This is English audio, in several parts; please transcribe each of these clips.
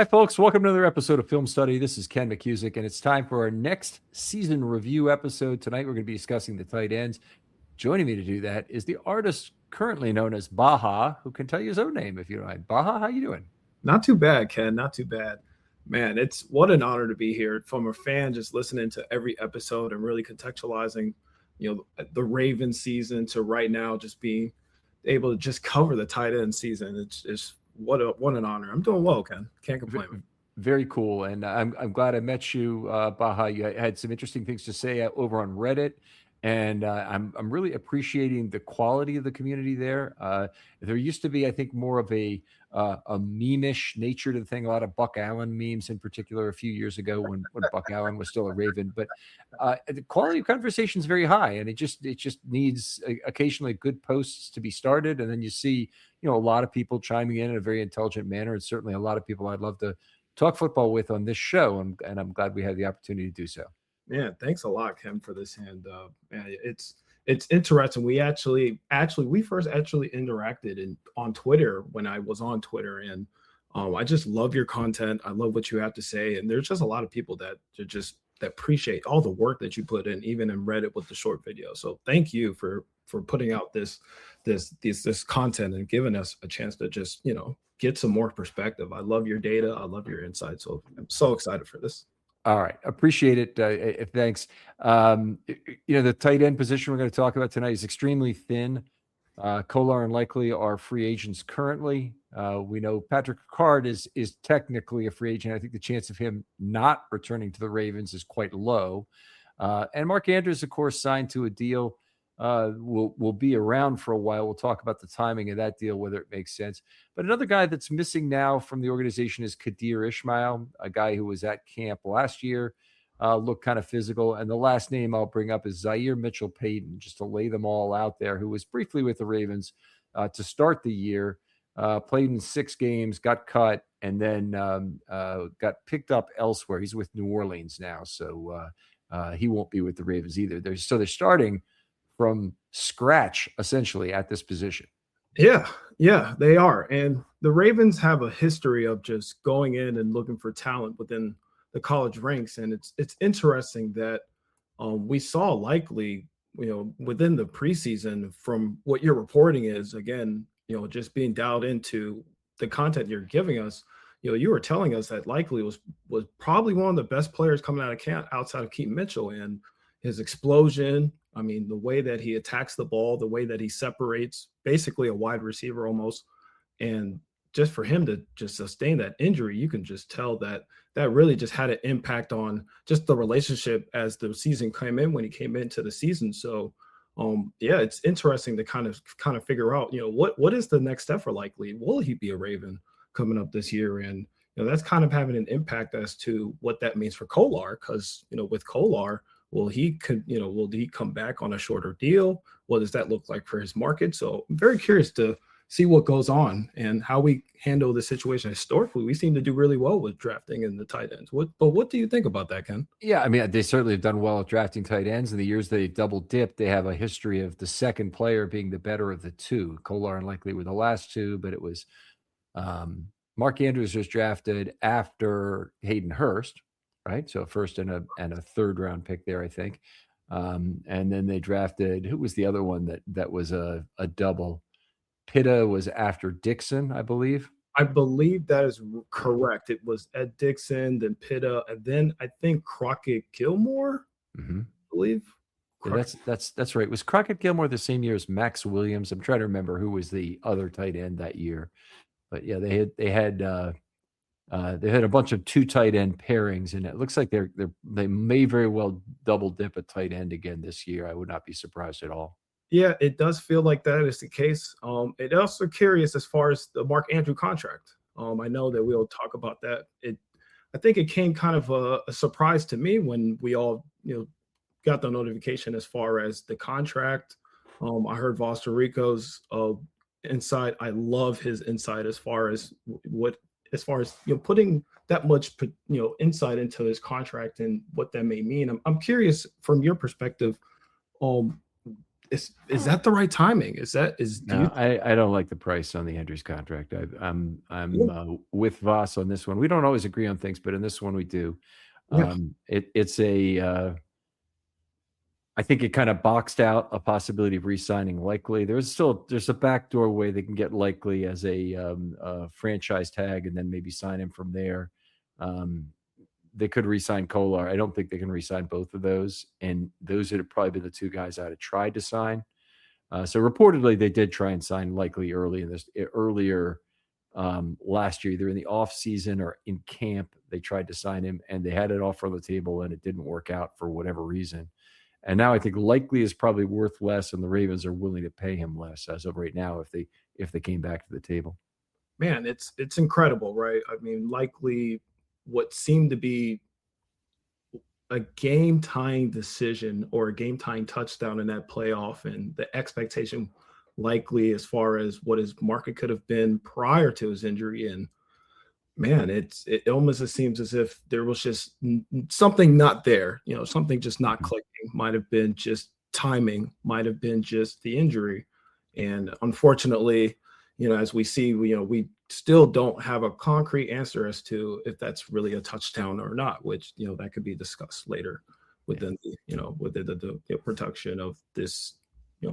Hi, folks. Welcome to another episode of Film Study. This is Ken McKusick, and it's time for our next season review episode. Tonight, we're going to be discussing the tight ends. Joining me to do that is the artist currently known as Baha, who can tell you his own name if you don't mind. Baha, how you doing? Not too bad, Ken. Not too bad. Man, it's what an honor to be here from a fan just listening to every episode and really contextualizing, the Ravens season to right now just being able to just cover the tight end season. It's what an honor. I'm doing well, Ken. Can't complain. Very cool, and I'm glad I met you, Baha. You had some interesting things to say over on Reddit, and I'm really appreciating the quality of the community there. There used to be, I think, more of a meme-ish nature to the thing. A lot of Buck Allen memes, in particular, a few years ago when Buck Allen was still a Raven. But the quality of conversation is very high, and it just needs occasionally good posts to be started, and then you see a lot of people chiming in a very intelligent manner, and certainly a lot of people I'd love to talk football with on this show, and I'm glad we had the opportunity to do so. Yeah, thanks a lot, Kim, for this. And man, it's interesting. We first interacted on Twitter when I was on Twitter, and I just love your content. I love what you have to say, and there's just a lot of people that appreciate all the work that you put in, even in Reddit with the short video. So thank you for putting out this content and giving us a chance to just get some more perspective. I love your data. I love your insights. So I'm so excited for this. All right. Appreciate it. Thanks. The tight end position we're going to talk about tonight is extremely thin. Kolar and Likely are free agents currently. We know Patrick Ricard is technically a free agent. I think the chance of him not returning to the Ravens is quite low. And Mark Andrews, of course, signed to a deal. Will be around for a while. We'll talk about the timing of that deal, whether it makes sense. But another guy that's missing now from the organization is Kadir Ishmael, a guy who was at camp last year, looked kind of physical. And the last name I'll bring up is Zaire Mitchell-Payton, just to lay them all out there, who was briefly with the Ravens to start the year, played in 6 games, got cut, and then got picked up elsewhere. He's with New Orleans now, so he won't be with the Ravens either. They're starting from scratch, essentially, at this position. Yeah, they are. And the Ravens have a history of just going in and looking for talent within the college ranks. And it's interesting that we saw Likely, within the preseason, from what your reporting is, again, just being dialed into the content you're giving us, you were telling us that Likely was probably one of the best players coming out of camp outside of Keaton Mitchell, and his explosion. I mean, the way that he attacks the ball, the way that he separates, basically a wide receiver almost. And just for him to just sustain that injury, you can just tell that really just had an impact on just the relationship as the season came in, when he came into the season. So, it's interesting to kind of figure out, what is the next step for Likely? Will he be a Raven coming up this year? And, that's kind of having an impact as to what that means for Kolar, because, with Kolar, will he come back on a shorter deal? What does that look like for his market? So I'm very curious to see what goes on and how we handle the situation. Historically, we seem to do really well with drafting in the tight ends. What do you think about that, Ken? Yeah, I mean, they certainly have done well at drafting tight ends. In the years they double dipped, they have a history of the second player being the better of the two. Kolar and Likely were the last two, but it was Mark Andrews was drafted after Hayden Hurst, right? So a first and a third round pick there, I think. And then they drafted, who was the other one that was a double? Pitta was after Dixon, I believe. I believe that is correct. It was Ed Dixon, then Pitta, and then I think Crockett Gilmore, I believe. Yeah, that's right. Was Crockett Gilmore the same year as Max Williams? I'm trying to remember who was the other tight end that year. But yeah, they had a bunch of 2 tight end pairings, and it looks like they may very well double dip a tight end again this year. I would not be surprised at all. Yeah, it does feel like that is the case. It also curious as far as the Mark Andrew contract. I know that we'll talk about that. I think it came kind of a surprise to me when we all got the notification as far as the contract. I heard Voster Rico's insight. I love his insight as far as putting that much insight into his contract and what that may mean. I'm curious from your perspective, is that the right timing? Do you No, I don't like the price on the Andrews contract. I'm with Voss on this one. We don't always agree on things, but in this one we do. yeah, It's a I think it kind of boxed out a possibility of re-signing Likely. There's a backdoor way they can get Likely as a franchise tag and then maybe sign him from there. Um, they could re-sign Kolar. I don't think they can re-sign both of those, and those would have probably been the two guys I'd have tried to sign. So reportedly, they did try and sign Likely earlier last year, either in the off season or in camp. They tried to sign him, and they had an offer on the table, and it didn't work out for whatever reason. And now I think Likely is probably worth less, and the Ravens are willing to pay him less as of right now if they came back to the table. man, it's incredible, right? I mean, likely what seemed to be a game tying decision or a game tying touchdown in that playoff, and the expectation likely as far as what his market could have been prior to his injury. And man, it almost seems as if there was just something not there, something just not Mhm. clicking. Might have been just timing, might have been just the injury. And unfortunately, as we see, we still don't have a concrete answer as to if that's really a touchdown or not, which, that could be discussed later Yeah. within within the production of this,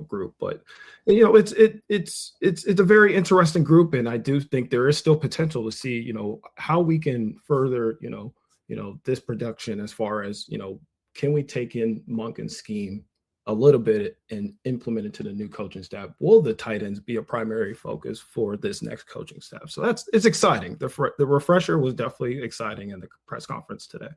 group. But, it's a very interesting group. And I do think there is still potential to see, how we can further, this production as far as, can we take in Monk and scheme a little bit and implement it to the new coaching staff? Will the tight ends be a primary focus for this next coaching staff? So it's exciting. The refresher was definitely exciting in the press conference today.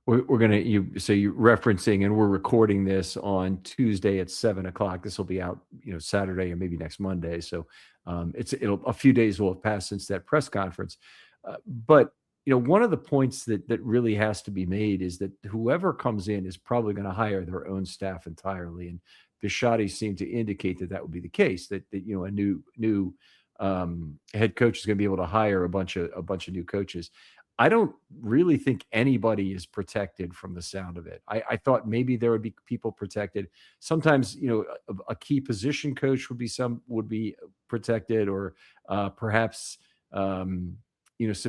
We're gonna you're referencing, and we're recording this on Tuesday at 7 o'clock. This will be out, Saturday or maybe next Monday. So it'll a few days will have passed since that press conference. But one of the points that really has to be made is that whoever comes in is probably going to hire their own staff entirely. And Bisciotti seemed to indicate that would be the case. That a new head coach is going to be able to hire a bunch of new coaches. I don't really think anybody is protected from the sound of it. I thought maybe there would be people protected. Sometimes, a key position coach would be protected, or perhaps some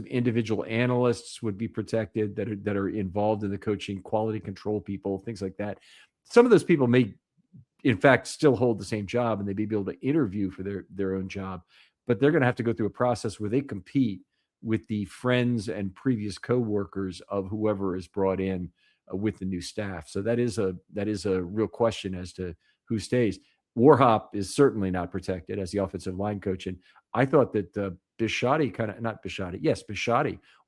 individual analysts would be protected that are involved in the coaching, quality control people, things like that. Some of those people may, in fact, still hold the same job, and they may be able to interview for their own job, but they're going to have to go through a process where they compete with the friends and previous coworkers of whoever is brought in with the new staff. So that is a real question as to who stays. Warhop is certainly not protected as the offensive line coach, and I thought that Bisciotti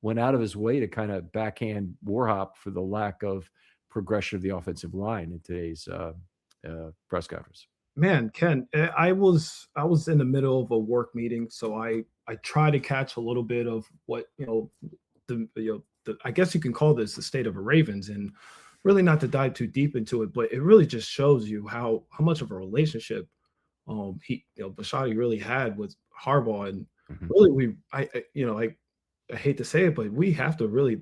went out of his way to kind of backhand Warhop for the lack of progression of the offensive line in today's press conference. Man, Ken, I was in the middle of a work meeting, so I try to catch a little bit of what I guess you can call this the state of the Ravens, and really not to dive too deep into it, but it really just shows you how much of a relationship Bisciotti really had with Harbaugh. And Mhm. really I hate to say it, but we have to really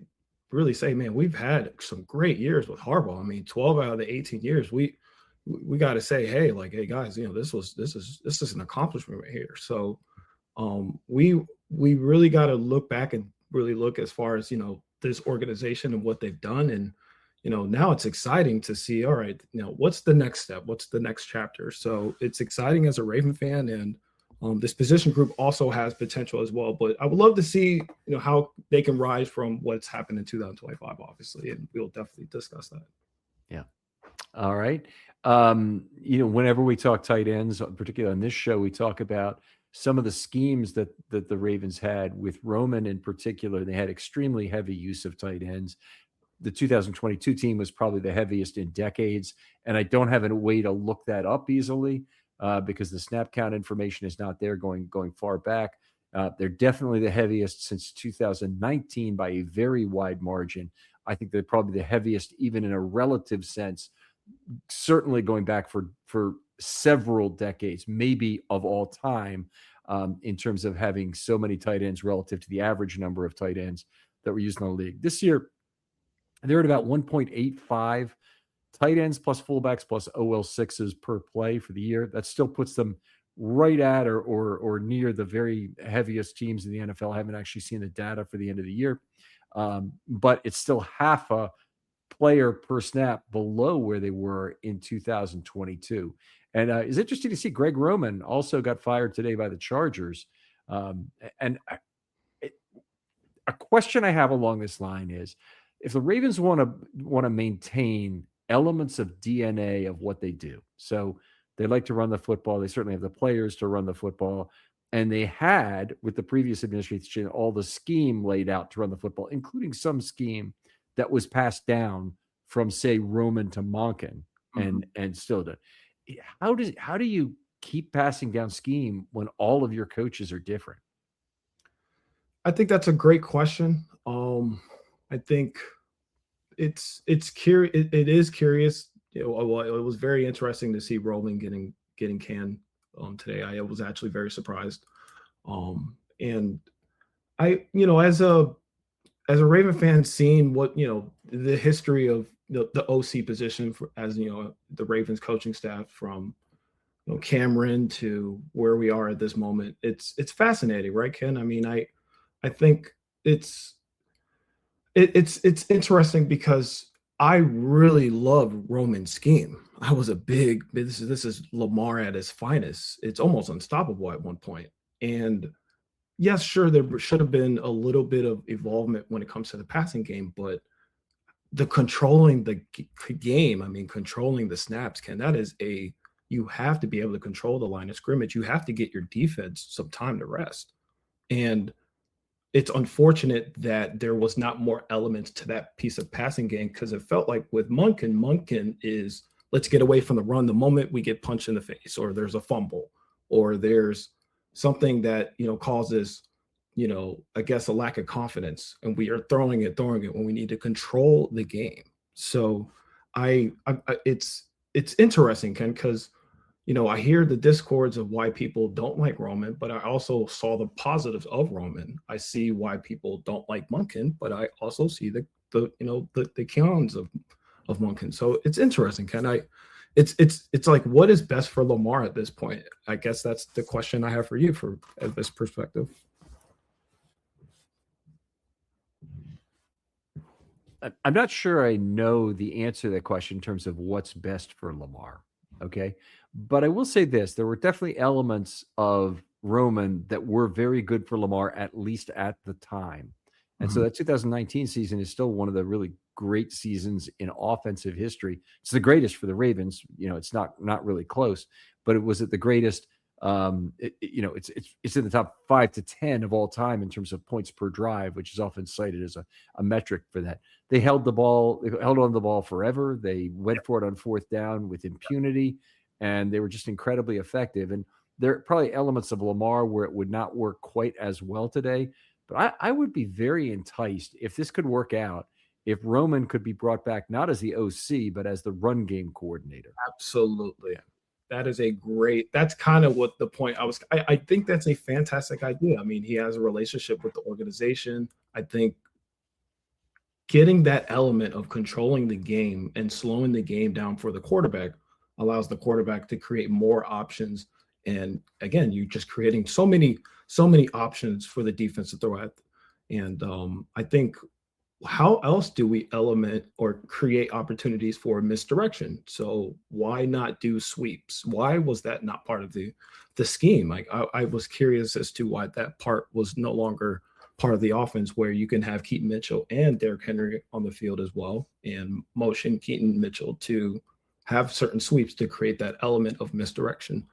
say, man, we've had some great years with Harbaugh. I mean, 12 out of the 18 years, we got to say, hey, like, hey guys, this is an accomplishment right here. So we really got to look back and really look as far as this organization and what they've done. And now it's exciting to see, all right, what's the next step, what's the next chapter. So it's exciting as a Raven fan. And this position group also has potential as well. But I would love to see how they can rise from what's happened in 2025, obviously, and we'll definitely discuss that. Yeah. All right. Whenever we talk tight ends, particularly on this show, we talk about some of the schemes that the Ravens had with Roman in particular. They had extremely heavy use of tight ends. The 2022 team was probably the heaviest in decades, and I don't have a way to look that up easily because the snap count information is not there going far back. They're definitely the heaviest since 2019 by a very wide margin. I think they're probably the heaviest, even in a relative sense, certainly going back for several decades, maybe of all time, in terms of having so many tight ends relative to the average number of tight ends that were used in the league. This year, they're at about 1.85 tight ends plus fullbacks plus OL6s per play for the year. That still puts them right at or near the very heaviest teams in the NFL. I haven't actually seen the data for the end of the year, but it's still half a player per snap below where they were in 2022. And it's interesting to see Greg Roman also got fired today by the Chargers. And a question I have along this line is, if the Ravens want to maintain elements of DNA of what they do, so they like to run the football, they certainly have the players to run the football, and they had, with the previous administration, all the scheme laid out to run the football, including some scheme that was passed down from, say, Roman to Monken, and still did. How do you keep passing down scheme when all of your coaches are different? I think that's a great question. I think it's curious. It is curious. It was very interesting to see Roman getting canned today. I was actually very surprised. And I, as a Raven fan, seeing what the history of the OC position as the Ravens coaching staff from Cameron to where we are at this moment, it's fascinating, right, Ken? I mean, I think it's interesting because I really love Roman's scheme. I was a big this is Lamar at his finest. It's almost unstoppable at one point. And yes, sure, there should have been a little bit of involvement when it comes to the passing game, but the controlling the game, I mean, controlling the snaps, Ken, you have to be able to control the line of scrimmage. You have to get your defense some time to rest. And it's unfortunate that there was not more elements to that piece of passing game, because it felt like with Monken is, let's get away from the run the moment we get punched in the face, or there's a fumble, or there's something that causes I guess a lack of confidence, and we are throwing it when we need to control the game. So it's interesting, Ken, because I hear the discords of why people don't like Roman, but I also saw the positives of Roman. I see why people don't like Monken, but I also see the cons of Monken. So it's interesting, Ken. It's like, what is best for Lamar at this point? I guess that's the question I have for you for this perspective. I'm not sure I know the answer to that question in terms of what's best for Lamar. Okay. But I will say this, there were definitely elements of Roman that were very good for Lamar, at least at the time. And so that 2019 season is still one of the really great seasons in offensive history. It's the greatest for the Ravens. It's not really close, but it was at the greatest. It's in the top 5 to 10 of all time in terms of points per drive, which is often cited as a metric for that. They held on to the ball forever. They went for it on fourth down with impunity, and they were just incredibly effective. And there are probably elements of Lamar where it would not work quite as well today. But I would be very enticed if this could work out, if Roman could be brought back, not as the OC, but as the run game coordinator. Absolutely. That's kind of what the point I think that's a fantastic idea. I mean, he has a relationship with the organization. I think getting that element of controlling the game and slowing the game down for the quarterback allows the quarterback to create more options. And again, you're just creating so many options for the defense to throw at. And I think, how else do we element or create opportunities for misdirection? So why not do sweeps? Why was that not part of the scheme? Like, I was curious as to why that part was no longer part of the offense, where you can have Keaton Mitchell and Derrick Henry on the field as well, and motion Keaton Mitchell to have certain sweeps to create that element of misdirection.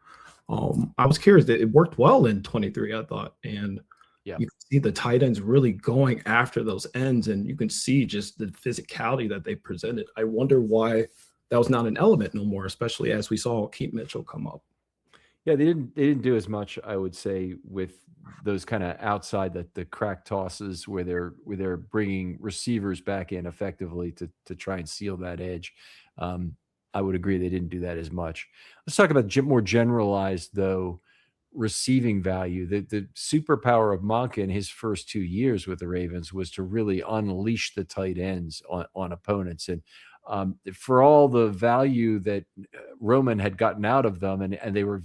I was curious that it worked well in 23, I thought. And you can see the tight ends really going after those ends, and you can see just the physicality that they presented. I wonder why that was not an element no more, especially as we saw Keaton Mitchell come up. Yeah, they didn't do as much, I would say, with those kind of outside the crack tosses where they're bringing receivers back in effectively to try and seal that edge. I would agree they didn't do that as much. Let's talk about more generalized, though, receiving value. The superpower of Monka in his first 2 years with the Ravens was to really unleash the tight ends on opponents. And For all the value that Roman had gotten out of them, and they were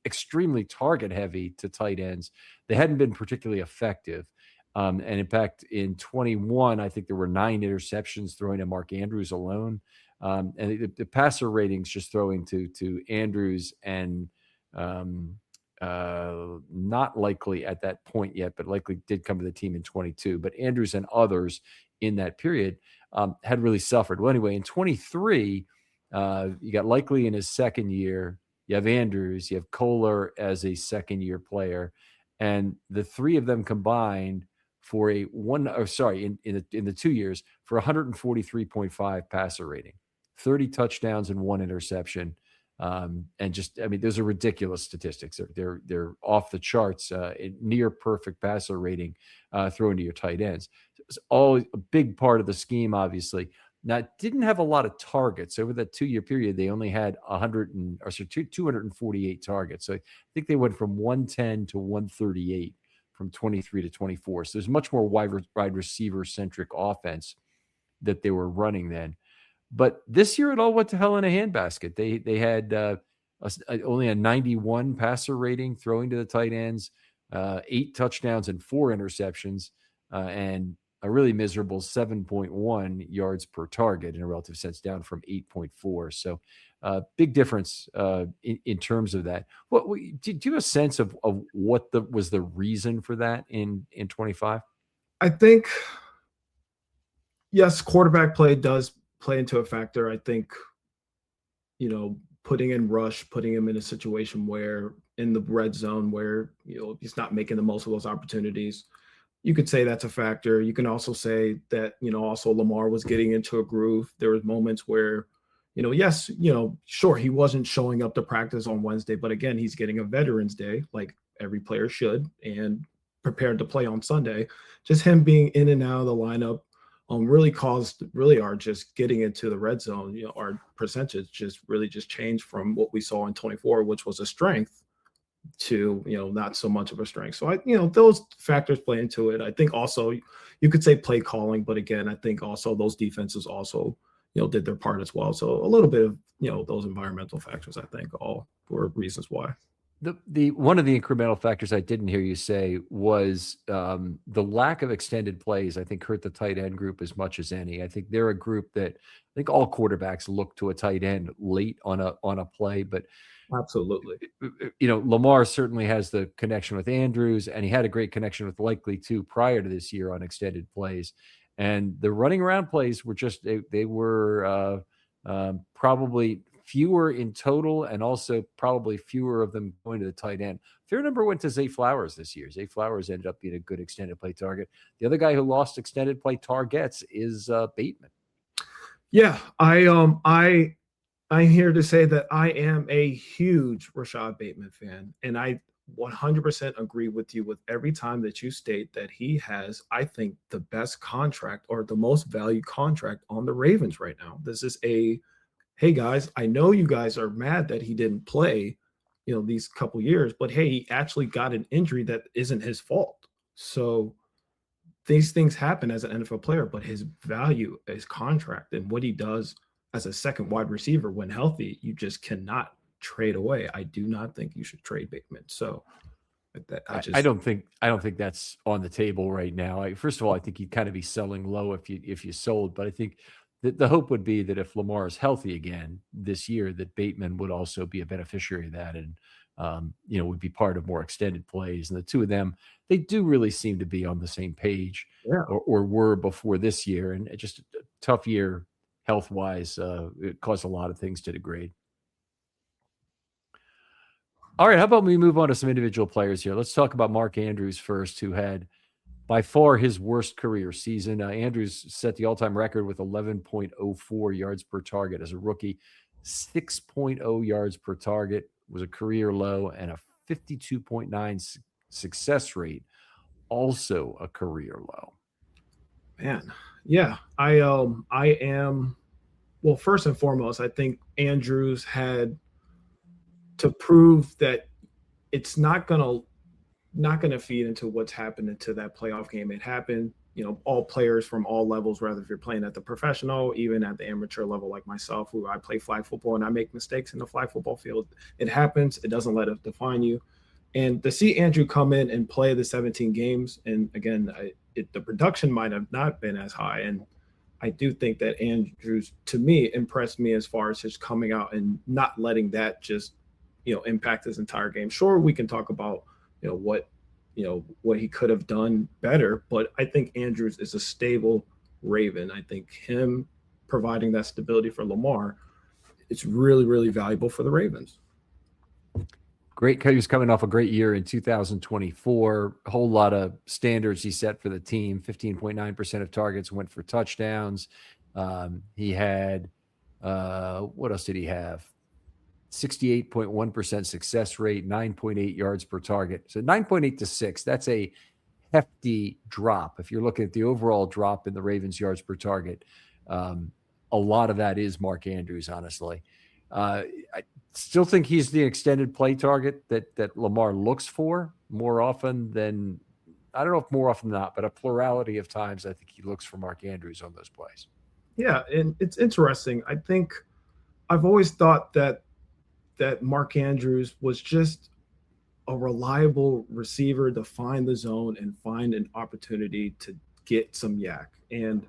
extremely target heavy to tight ends, they hadn't been particularly effective. And in fact, in 21, I think there were 9 interceptions throwing to Mark Andrews alone. And the passer ratings just throwing to Andrews and not likely at that point yet, but likely did come to the team in 22. But Andrews and others in that period had really suffered. Well, anyway, in 23, you got Likely in his second year. You have Andrews. You have Kolar as a second-year player, and the three of them combined for a one. Or sorry, in the 2 years for 143.5 passer rating, 30 touchdowns and 1 interception. And just, I mean, those are ridiculous statistics. They're off the charts, near perfect passer rating thrown to your tight ends. It's all a big part of the scheme, obviously. Now, it didn't have a lot of targets over that 2 year period. They only had 248 targets. So I think they went from 110 to 138 from 23 to 24. So there's much more wide receiver centric offense that they were running then. But this year, it all went to hell in a handbasket. They had only a 91 passer rating throwing to the tight ends, 8 touchdowns and 4 interceptions, and a really miserable 7.1 yards per target in a relative sense, down from 8.4. So big difference in terms of that. Do you have a sense of what was the reason for that in 25? I think, yes, quarterback play does play into a factor. I think, putting in Rush, putting him in a situation where in the red zone where, he's not making the most of those opportunities. You could say that's a factor. You can also say that, also Lamar was getting into a groove. There was moments where, yes, sure, he wasn't showing up to practice on Wednesday, but again, he's getting a Veterans Day, like every player should, and prepared to play on Sunday. Just him being in and out of the lineup really are just getting into the red zone. Our percentage just changed from what we saw in 24, which was a strength, to not so much of a strength. So those factors play into it. I think also you could say play calling, but again, I think also those defenses also did their part as well. So a little bit of those environmental factors, I think, all were reasons why. The one of the incremental factors I didn't hear you say was the lack of extended plays. I think hurt the tight end group as much as any. I think they're a group that I think all quarterbacks look to a tight end late on a play, but absolutely, Lamar certainly has the connection with Andrews, and he had a great connection with Likely too prior to this year on extended plays. And the running around plays were just they were probably fewer in total, and also probably fewer of them going to the tight end. Fair number went to Zay Flowers this year. Zay Flowers ended up being a good extended play target. The other guy who lost extended play targets is Bateman. Yeah, I'm here to say that I am a huge Rashad Bateman fan, and I 100% agree with you with every time that you state that he has, I think, the best contract or the most valued contract on the Ravens right now. This is hey guys, I know you guys are mad that he didn't play, these couple years, but hey, he actually got an injury that isn't his fault. So these things happen as an NFL player, but his value, his contract, and what he does as a second wide receiver when healthy, you just cannot trade away. I do not think you should trade Bateman. So I don't think that's on the table right now. First of all, I think you'd kind of be selling low if you sold, but I think the hope would be that if Lamar is healthy again this year, that Bateman would also be a beneficiary of that, and would be part of more extended plays. And the two of them, they do really seem to be on the same page, or were before this year. And it just a tough year health wise. It caused a lot of things to degrade. All right, how about we move on to some individual players here? Let's talk about Mark Andrews first, who had by far his worst career season. Andrews set the all-time record with 11.04 yards per target as a rookie. 6.0 yards per target was a career low, and a 52.9 success rate, also a career low. Man, yeah, I am. Well, first and foremost, I think Andrews had to prove that it's not gonna feed into what's happened into that playoff game. It happened. all players from all levels, whether if you're playing at the professional, even at the amateur level, like myself, who I play flag football and I make mistakes in the flag football field. It happens. It doesn't let it define you. And to see Andrew come in and play the 17 games, and again, the production might have not been as high. And I do think that Andrews, to me, impressed me as far as his coming out and not letting that just, impact his entire game. Sure, we can talk about, what he could have done better, but I think Andrews is a stable Raven. I think him providing that stability for Lamar, it's really, really valuable for the Ravens. Great. He was coming off a great year in 2024. A whole lot of standards he set for the team. 15.9% of targets went for touchdowns. He had, what else did he have? 68.1% success rate, 9.8 yards per target. So 9.8 to 6. That's a hefty drop. If you're looking at the overall drop in the Ravens yards per target, a lot of that is Mark Andrews, honestly. I still think he's the extended play target that Lamar looks for more often than, I don't know if more often than not, but a plurality of times I think he looks for Mark Andrews on those plays. Yeah, and it's interesting. I think I've always thought that Mark Andrews was just a reliable receiver to find the zone and find an opportunity to get some yak. And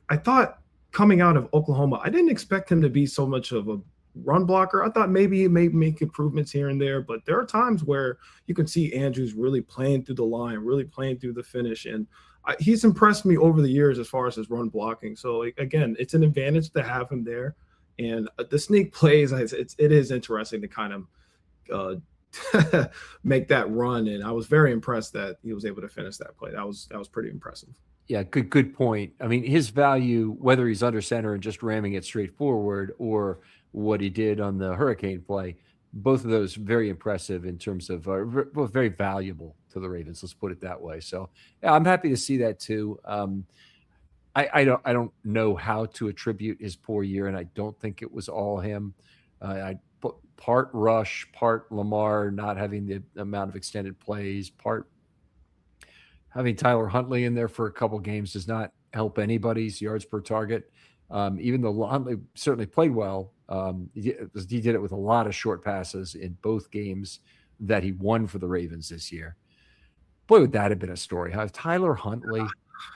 I thought coming out of Oklahoma, I didn't expect him to be so much of a run blocker. I thought maybe he may make improvements here and there, but there are times where you can see Andrews really playing through the line, really playing through the finish. And he's impressed me over the years as far as his run blocking. So again, it's an advantage to have him there. And the sneak plays, it is interesting to kind of make that run. And I was very impressed that he was able to finish that play. That was pretty impressive. Yeah, good point. I mean, his value, whether he's under center and just ramming it straight forward or what he did on the hurricane play, both of those very impressive in terms of both very valuable to the Ravens. Let's put it that way. So yeah, I'm happy to see that too. I don't know how to attribute his poor year, and I don't think it was all him. Part rush, part Lamar not having the amount of extended plays, part having Tyler Huntley in there for a couple games does not help anybody's yards per target. Even though Huntley certainly played well, he did it with a lot of short passes in both games that he won for the Ravens this year. Boy, would that have been a story. How if Tyler Huntley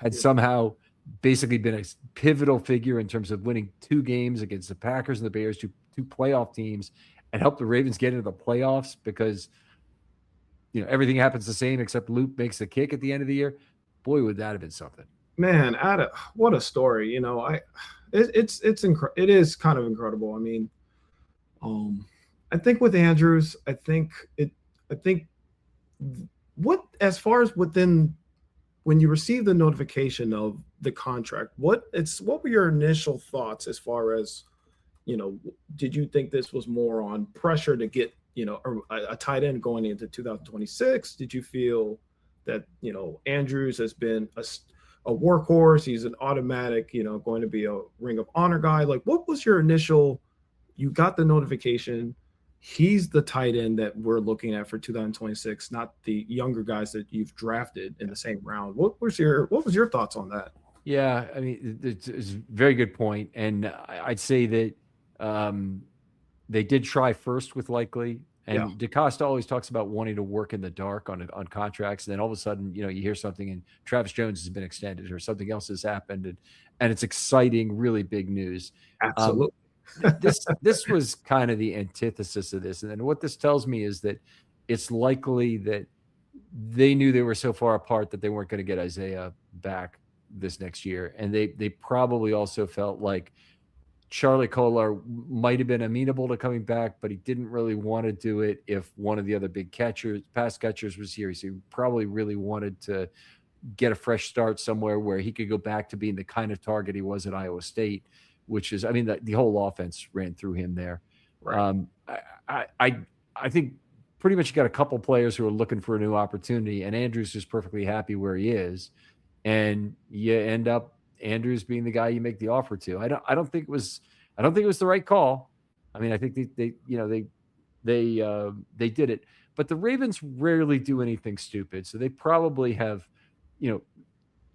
had somehow basically been a pivotal figure in terms of winning 2 games against the Packers and the Bears, two playoff teams, and helped the Ravens get into the playoffs because everything happens the same except Luke makes the kick at the end of the year. Boy, would that have been something. Man, what a story! It is kind of incredible. I mean, I think with Andrews, what as far as within when you received the notification of the contract, what were your initial thoughts as far as, did you think this was more on pressure to get, a tight end going into 2026? Did you feel that, Andrews has been a workhorse? He's an automatic, going to be a Ring of Honor guy. Like, what was your initial, you got the notification, he's the tight end that we're looking at for 2026, not the younger guys that you've drafted in the same round. What was your thoughts on that? Yeah, I mean, it's a very good point. And I'd say that they did try first with Likely. And DeCosta always talks about wanting to work in the dark on contracts. And then all of a sudden, you hear something and Travis Jones has been extended or something else has happened. And it's exciting, really big news. Absolutely. This was kind of the antithesis of this. And then what this tells me is that it's likely that they knew they were so far apart that they weren't going to get Isaiah back this next year. And they probably also felt like Charlie Kolar might have been amenable to coming back, but he didn't really want to do it if one of the other big pass catchers was here. So he probably really wanted to get a fresh start somewhere where he could go back to being the kind of target he was at Iowa State, which is, I mean, the whole offense ran through him there. Right. I think pretty much you got a couple players who are looking for a new opportunity, and Andrews is perfectly happy where he is, and you end up Andrews being the guy you make the offer to. I don't think it was the right call. I mean, I think they did it, but the Ravens rarely do anything stupid, so they probably have,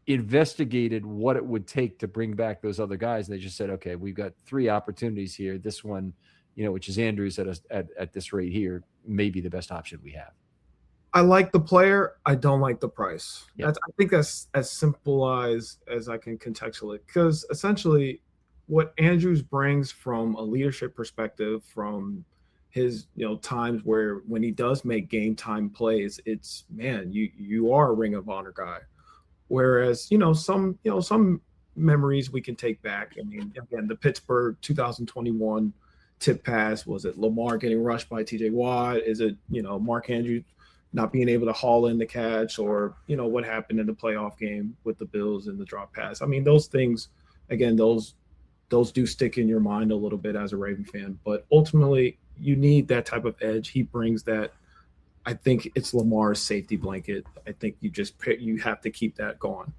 investigated what it would take to bring back those other guys. And they just said, okay, we've got 3 opportunities here. This one, which is Andrews at this rate here, may be the best option we have. I like the player. I don't like the price. Yep. I think that's as simple as I can contextualize, because essentially what Andrews brings from a leadership perspective, from his times where when he does make game time plays, it's, man, you are a Ring of Honor guy. Whereas some memories we can take back. I mean, again, the Pittsburgh 2021 tip pass, was it Lamar getting rushed by TJ Watt? Is it Mark Andrews not being able to haul in the catch, or what happened in the playoff game with the Bills and the drop pass? I mean, those things, again, those do stick in your mind a little bit as a Raven fan, but ultimately you need that type of edge. He brings that. I think it's Lamar's safety blanket. I think you have to keep that going.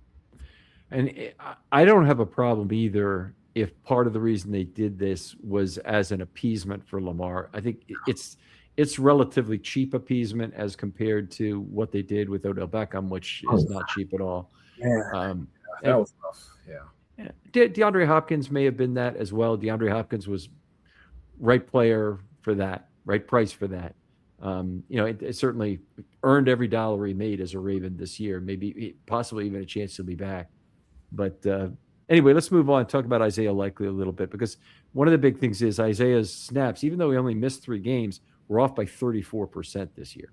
And I don't have a problem either if part of the reason they did this was as an appeasement for Lamar. I think it's relatively cheap appeasement as compared to what they did with Odell Beckham, which is not cheap at all. Yeah, that was tough. Yeah. DeAndre Hopkins may have been that as well. DeAndre Hopkins was right player for that, right price for that. It certainly earned every dollar he made as a Raven this year, maybe possibly even a chance to be back. But anyway, let's move on and talk about Isaiah Likely a little bit, because one of the big things is Isaiah's snaps, even though he only missed 3 games, were off by 34% this year.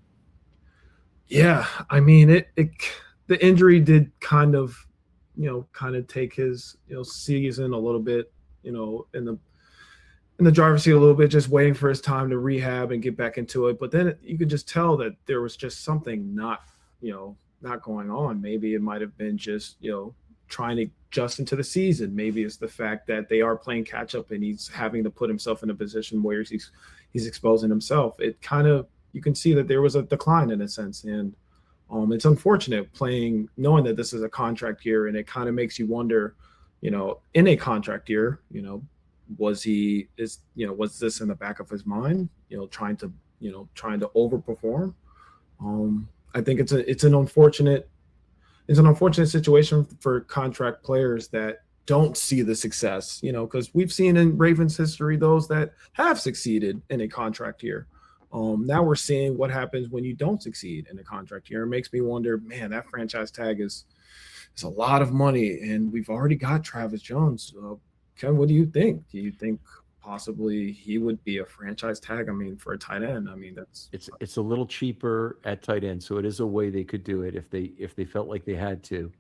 Yeah, I mean, the injury did kind of take his season a little bit, in the driver's seat a little bit, just waiting for his time to rehab and get back into it. But then you could just tell that there was just something not going on. Maybe it might have been just trying to adjust into the season. Maybe it's the fact that they are playing catch up and he's having to put himself in a position where he's exposing himself. It kind of, you can see that there was a decline in a sense, and it's unfortunate knowing that this is a contract year, and it kind of makes you wonder, in a contract year, was this in the back of his mind, trying to overperform? I think it's an unfortunate situation for contract players that don't see the success, because we've seen in Ravens history those that have succeeded in a contract year. Now we're seeing what happens when you don't succeed in a contract year. It makes me wonder, man, that franchise tag is a lot of money, and we've already got Travis Jones. Ken, what do you think? Do you think possibly he would be a franchise tag? I mean, for a tight end, I mean, it's a little cheaper at tight end, so it is a way they could do it if they felt like they had to.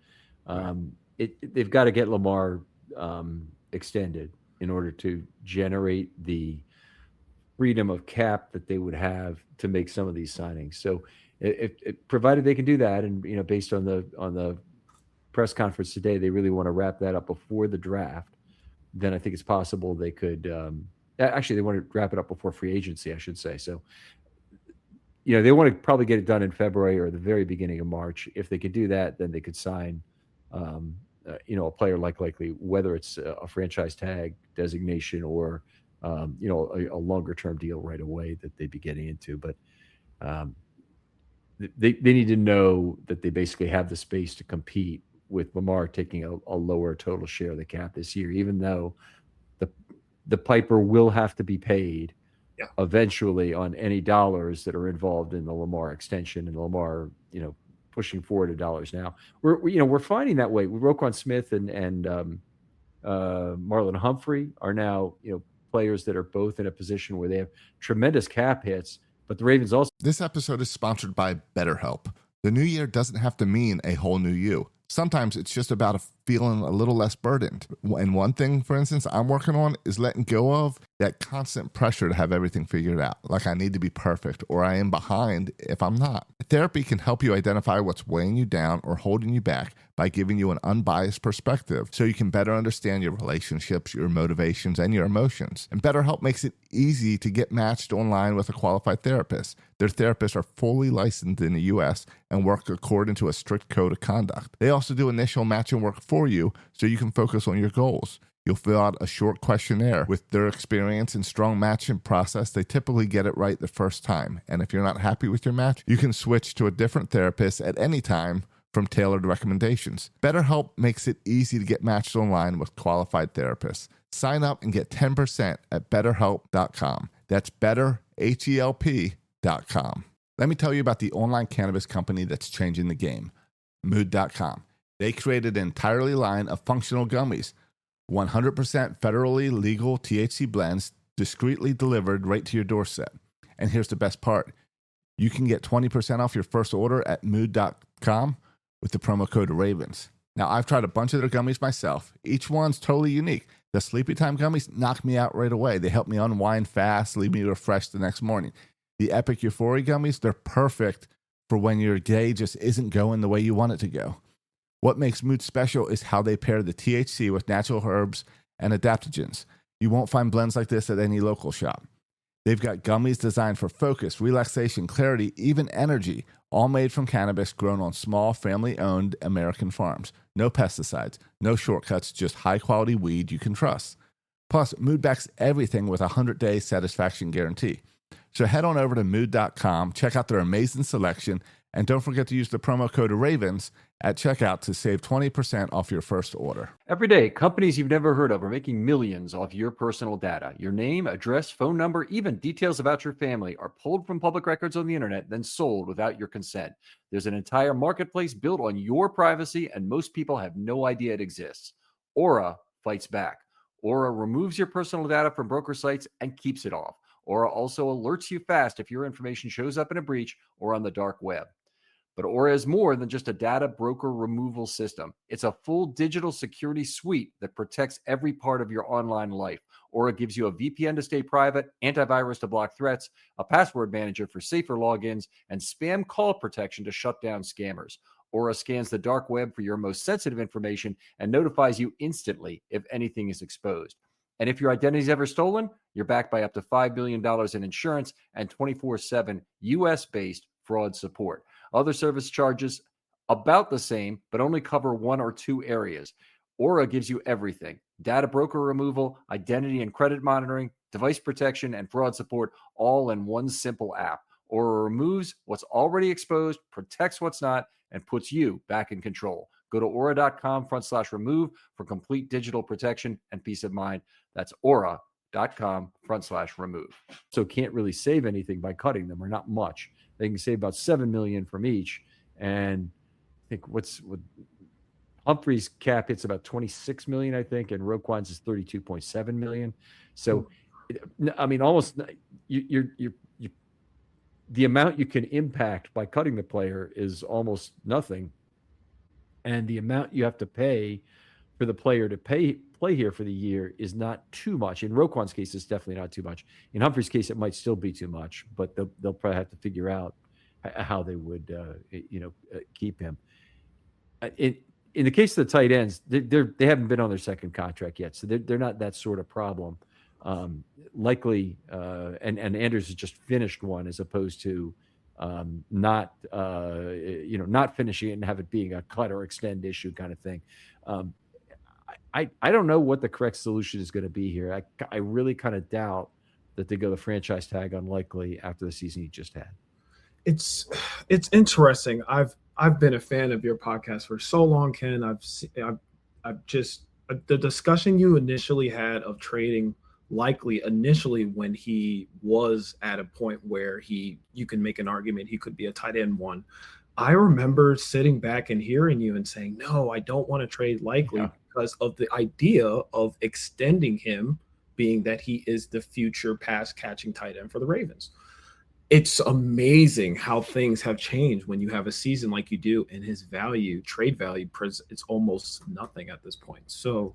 They've got to get Lamar extended in order to generate the freedom of cap that they would have to make some of these signings. So, if provided they can do that, and based on the press conference today, they really want to wrap that up before the draft, then I think it's possible they could. Actually, they want to wrap it up before free agency, I should say. So, they want to probably get it done in February or the very beginning of March. If they could do that, then they could sign, a player like Likely, whether it's a franchise tag designation or, a longer term deal right away that they'd be getting into. But they need to know that they basically have the space to compete with Lamar taking a lower total share of the cap this year, even though the Piper will have to be paid eventually on any dollars that are involved in the Lamar extension and Lamar, pushing forward to dollars now. We're finding that way. Roquan Smith and Marlon Humphrey are now, players that are both in a position where they have tremendous cap hits, but the Ravens also. This episode is sponsored by BetterHelp. The new year doesn't have to mean a whole new you. Sometimes it's just about feeling a little less burdened. And one thing, for instance, I'm working on is letting go of that constant pressure to have everything figured out. Like I need to be perfect or I am behind if I'm not. Therapy can help you identify what's weighing you down or holding you back by giving you an unbiased perspective so you can better understand your relationships, your motivations, and your emotions. And BetterHelp makes it easy to get matched online with a qualified therapist. Their therapists are fully licensed in the U.S. and work according to a strict code of conduct. They also do initial matching work for you so you can focus on your goals. You'll fill out a short questionnaire. With their experience and strong matching process, they typically get it right the first time. And if you're not happy with your match, you can switch to a different therapist at any time from tailored recommendations. BetterHelp makes it easy to get matched online with qualified therapists. Sign up and get 10% at betterhelp.com. That's betterhelp.com. Let me tell you about the online cannabis company that's changing the game, mood.com. They created an entirely line of functional gummies, 100% federally legal THC blends discreetly delivered right to your doorstep. And here's the best part. You can get 20% off your first order at mood.com with the promo code RAVENS. Now, I've tried a bunch of their gummies myself. Each one's totally unique. The Sleepy Time gummies knock me out right away. They help me unwind fast, leave me refreshed the next morning. The Epic Euphoria gummies, they're perfect for when your day just isn't going the way you want it to go. What makes Mood special is how they pair the THC with natural herbs and adaptogens. You won't find blends like this at any local shop. They've got gummies designed for focus, relaxation, clarity, even energy, all made from cannabis grown on small, family-owned American farms. No pesticides, no shortcuts, just high-quality weed you can trust. Plus, Mood backs everything with a 100-day satisfaction guarantee. So head on over to mood.com, check out their amazing selection, and don't forget to use the promo code RAVENS at checkout to save 20% off your first order. Every day, companies you've never heard of are making millions off your personal data. Your name, address, phone number, even details about your family are pulled from public records on the internet, then sold without your consent. There's an entire marketplace built on your privacy, and most people have no idea it exists. Aura fights back. Aura removes your personal data from broker sites and keeps it off. Aura also alerts you fast if your information shows up in a breach or on the dark web. But Aura is more than just a data broker removal system. It's a full digital security suite that protects every part of your online life. Aura gives you a VPN to stay private, antivirus to block threats, a password manager for safer logins, and spam call protection to shut down scammers. Aura scans the dark web for your most sensitive information and notifies you instantly if anything is exposed. And if your identity is ever stolen, you're backed by up to $5 million in insurance and 24/7 US-based fraud support. Other service charges about the same, but only cover one or two areas. Aura gives you everything: data broker removal, identity and credit monitoring, device protection, and fraud support, all in one simple app. Aura removes what's already exposed, protects what's not, and puts you back in control. Go to aura.com/remove for complete digital protection and peace of mind. That's aura.com/remove. So can't really save anything by cutting them, or not much. They can save about $7 million from each. And I think what Humphrey's cap hits about $26 million, I think, and Roquan's is $32.7 million. So, I mean, almost you're the amount you can impact by cutting the player is almost nothing. And the amount you have to pay for the player to play here for the year is not too much. In Roquan's case, it's definitely not too much. In Humphrey's case, it might still be too much, but they'll probably have to figure out how they would, keep him. In the case of the tight ends, they haven't been on their second contract yet, so they're not that sort of problem. Likely, and Andrews has just finished one, as opposed to not finishing it and have it being a cut or extend issue kind of thing. I don't know what the correct solution is going to be here. I really kind of doubt that they go the franchise tag on Likely after the season he just had. It's interesting. I've been a fan of your podcast for so long, Ken. I've just the discussion you initially had of trading Likely initially, when he was at a point where you can make an argument he could be a tight end one. I remember sitting back and hearing you and saying, no, I don't want to trade Likely because of the idea of extending him, being that he is the future pass catching tight end for the Ravens. It's amazing how things have changed when you have a season like you do, and his trade value, it's almost nothing at this point. So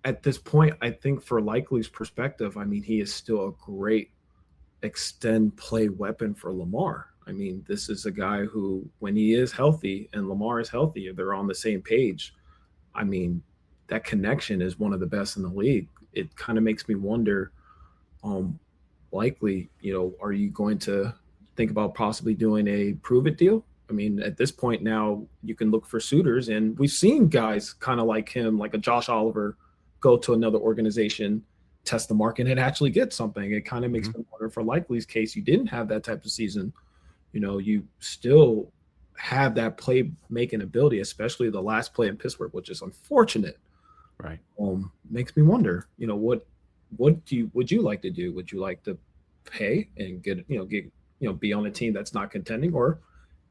at this point, I think for Likely's perspective, I mean, he is still a great extend play weapon for Lamar. I mean, this is a guy who, when he is healthy and Lamar is healthy, they're on the same page. I mean, that connection is one of the best in the league. It kind of makes me wonder, Likely, are you going to think about possibly doing a prove it deal? I mean, at this point now, you can look for suitors, and we've seen guys kind of like him, like a Josh Oliver, go to another organization, test the market, and actually get something. It kind of makes me wonder, for Likely's case, you didn't have that type of season. you still have that play making ability, especially the last play in Pittsburgh, which is unfortunate. Right. Makes me wonder, what would you like to do? Would you like to pay and get be on a team that's not contending, or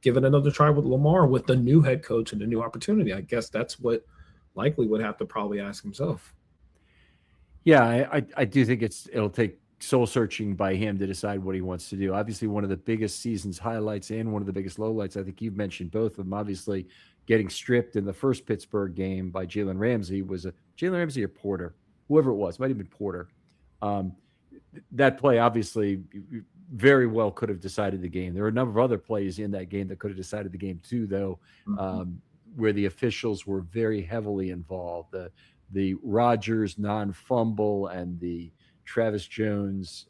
give it another try with Lamar with the new head coach and the new opportunity? I guess that's what likely would have to probably ask himself. Yeah, I do think it'll take soul searching by him to decide what he wants to do. Obviously, one of the biggest season's highlights and one of the biggest lowlights, I think you've mentioned both of them. Obviously, getting stripped in the first Pittsburgh game by Jalen Ramsey or Porter, whoever it was, might have been Porter. That play obviously very well could have decided the game. There were a number of other plays in that game that could have decided the game too, though, where the officials were very heavily involved. The Rodgers non-fumble and the Travis Jones,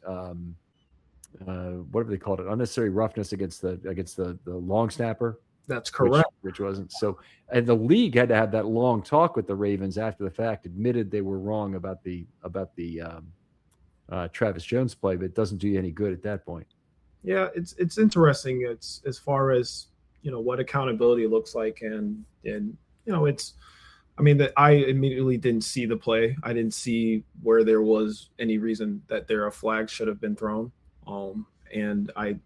whatever they called it, unnecessary roughness against the long snapper. That's correct. Which wasn't so. And the league had to have that long talk with the Ravens after the fact, admitted they were wrong about the Travis Jones play, but it doesn't do you any good at that point. Yeah, it's interesting. It's as far as what accountability looks like, and it's. I mean, that I immediately didn't see the play. I didn't see where there was any reason that a flag should have been thrown. And I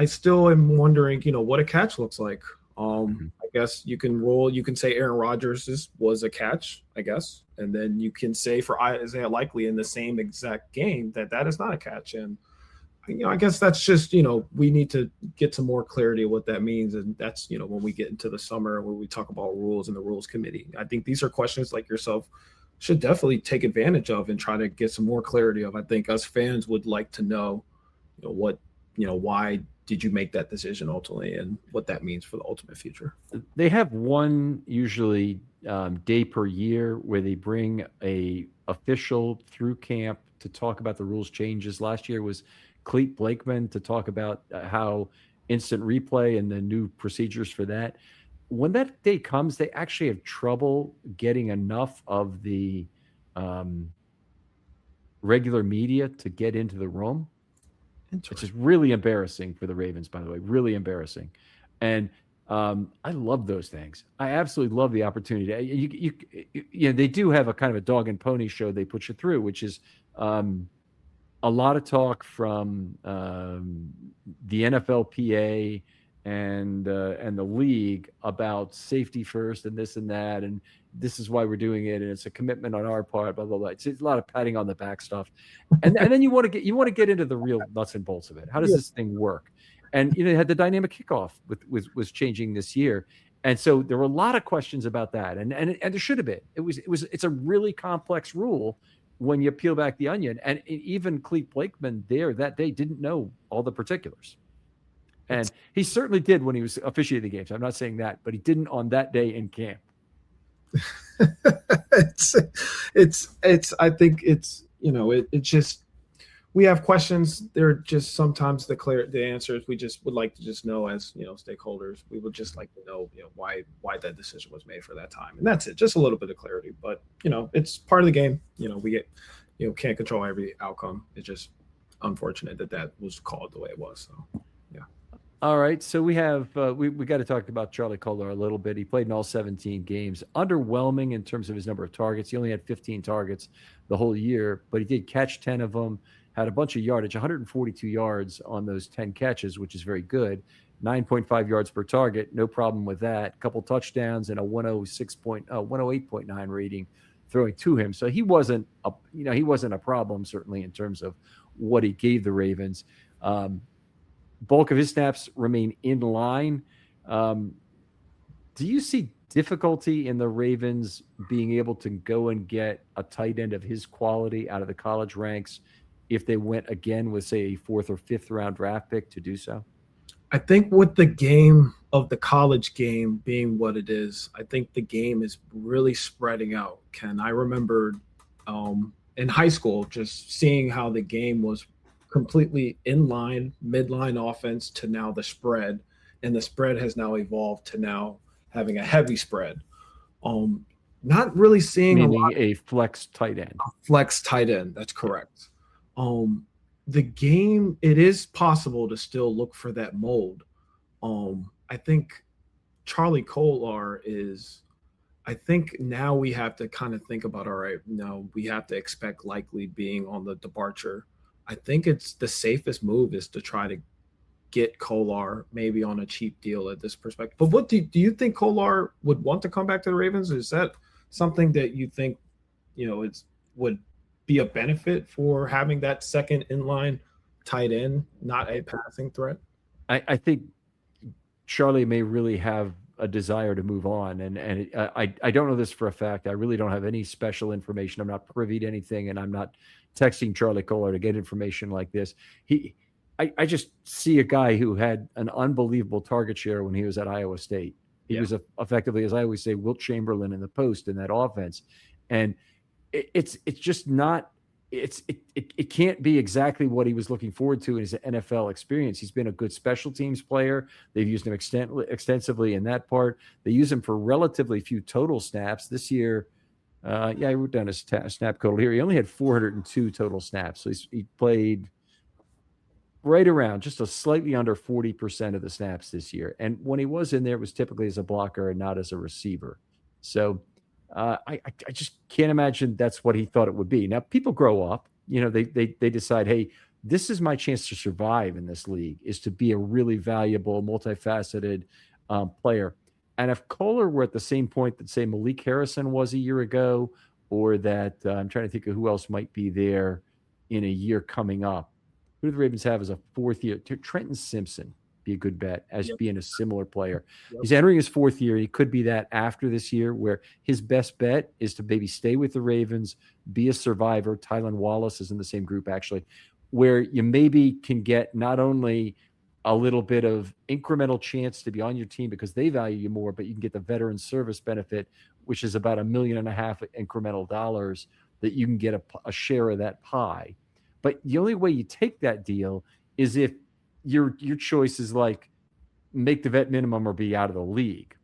still am wondering, what a catch looks like. I guess you can say Aaron Rodgers was a catch, I guess. And then you can say for Isaiah Likely in the same exact game that is not a catch. And, I guess that's just, we need to get some more clarity of what that means. And that's, when we get into the summer where we talk about rules and the rules committee. I think these are questions like yourself should definitely take advantage of and try to get some more clarity of. I think us fans would like to know, why did you make that decision ultimately and what that means for the ultimate future. They have one usually day per year where they bring a official through camp to talk about the rules changes. Last year was Clete Blakeman to talk about how instant replay and the new procedures for that. When that day comes, they actually have trouble getting enough of the regular media to get into the room, which is really embarrassing for the Ravens, by the way, really embarrassing. And I love those things. I absolutely love the opportunity. They do have a kind of a dog and pony show they put you through, which is a lot of talk from the NFLPA and the league about safety first and this and that, and this is why we're doing it, and it's a commitment on our part, blah blah blah. It's a lot of patting on the back stuff, and then you want to get into the real nuts and bolts of it. How does this thing work? And they had the dynamic kickoff was changing this year, and so there were a lot of questions about that, and there should have been. It's a really complex rule when you peel back the onion, and even Clete Blakeman there that day didn't know all the particulars. And he certainly did when he was officiating the games. I'm not saying that, but he didn't on that day in camp. I think it's just, we have questions. They're just sometimes the answers we just would like to just know as, stakeholders. We would just like to know, why that decision was made for that time. And that's it. Just a little bit of clarity, but it's part of the game. We get, can't control every outcome. It's just unfortunate that was called the way it was. So. All right, so we have we got to talk about Charlie Kolar a little bit. He played in all 17 games. Underwhelming in terms of his number of targets. He only had 15 targets the whole year, but he did catch 10 of them, had a bunch of yardage, 142 yards on those 10 catches, which is very good. 9.5 yards per target, no problem with that. A couple touchdowns and a 108.9 rating throwing to him. So he wasn't a problem, certainly, in terms of what he gave the Ravens. Bulk of his snaps remain in line. Do you see difficulty in the Ravens being able to go and get a tight end of his quality out of the college ranks if they went again with, say, a 4th or 5th round draft pick to do so? I think with the game of the college game being what it is, I think the game is really spreading out. Ken, I remember in high school just seeing how the game was completely inline, midline offense to now the spread, and the spread has now evolved to now having a heavy spread. Not really seeing meaning a flex tight end. A flex tight end, that's correct. the game, it is possible to still look for that mold. I think Charlie Kolar is, I think now we have to kind of think about, all right, no, we have to expect likely being on the departure. I think it's the safest move is to try to get Kolar maybe on a cheap deal at this perspective. But what do you think Kolar would want to come back to the Ravens? Is that something that you think, it's would be a benefit for having that second inline tight end, not a passing threat? I think Charlie may really have a desire to move on, and I don't know this for a fact. I really don't have any special information. I'm not privy to anything, and I'm not texting Charlie Kolar to get information like this. I just see a guy who had an unbelievable target share when he was at Iowa State. He was effectively, as I always say, Wilt Chamberlain in the post in that offense, and it's just not. It can't be exactly what he was looking forward to in his NFL experience. He's been a good special teams player. They've used him extensively in that part. They use him for relatively few total snaps this year. I wrote down his snap total here. He only had 402 total snaps. So he played right around just a slightly under 40% of the snaps this year. And when he was in there, it was typically as a blocker and not as a receiver. So I just can't imagine that's what he thought it would be. Now, people grow up, they decide, hey, this is my chance to survive in this league, is to be a really valuable, multifaceted player. And if Kolar were at the same point that, say, Malik Harrison was a year ago, or that I'm trying to think of who else might be there in a year coming up. Who do the Ravens have as a fourth year? Trenton Simpson be a good bet as being a similar player. He's entering his fourth year. He could be that after this year, where his best bet is to maybe stay with the Ravens, be a survivor. Tylan Wallace is in the same group, actually, where you maybe can get not only a little bit of incremental chance to be on your team because they value you more, but you can get the veteran service benefit, which is about $1.5 million incremental dollars that you can get a share of that pie. But the only way you take that deal is if your choice is like make the vet minimum or be out of the league,